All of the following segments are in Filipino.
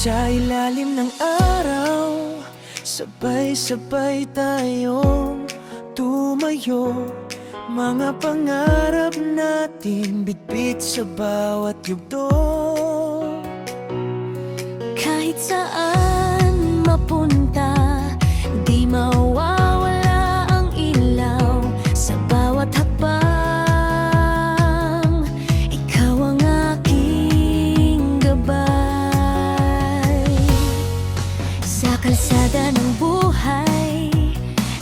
Sa ilalim ng araw, sabay-sabay tayong tumayo. Mga pangarap natin bitbit sa bawat yugto. Kahit saan mapunta, di mawawala ang ilaw. Sa bawat hakbang, ikaw ang aking gabay. Sa kalsada ng buhay,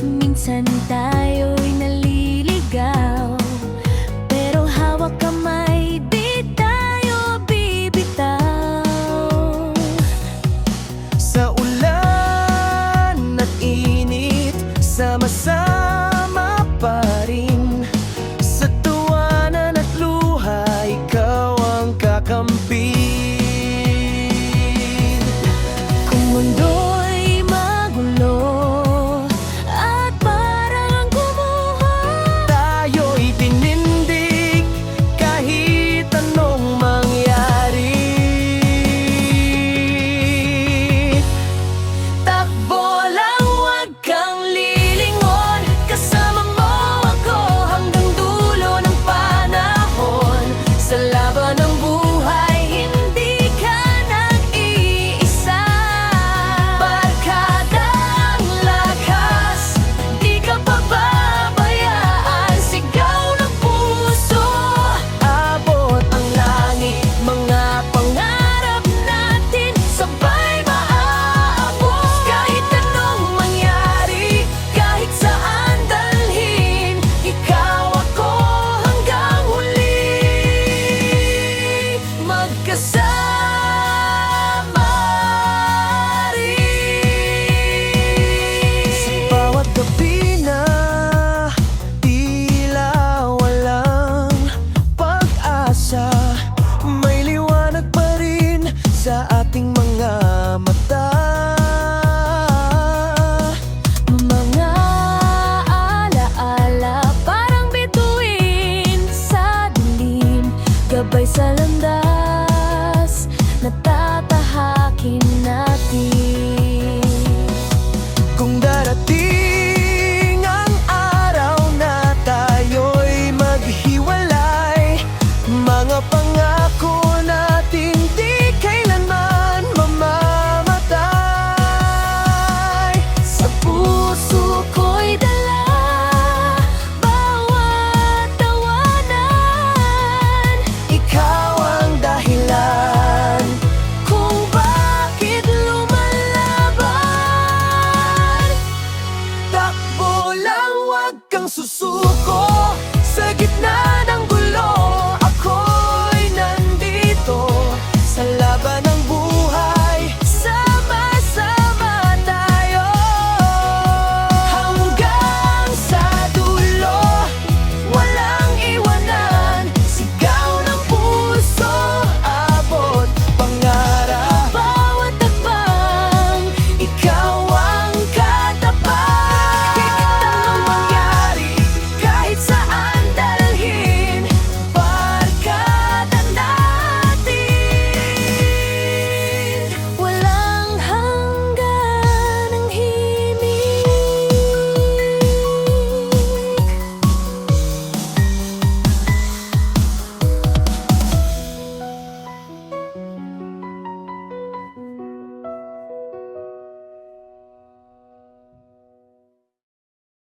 minsan tayo'y naliligaw, pero hawak kamay, di tayo bibitaw. Sa ulan at init, sama-sama pa rin. Sa tawanan at luha, ikaw ang kakampi. Kung mundo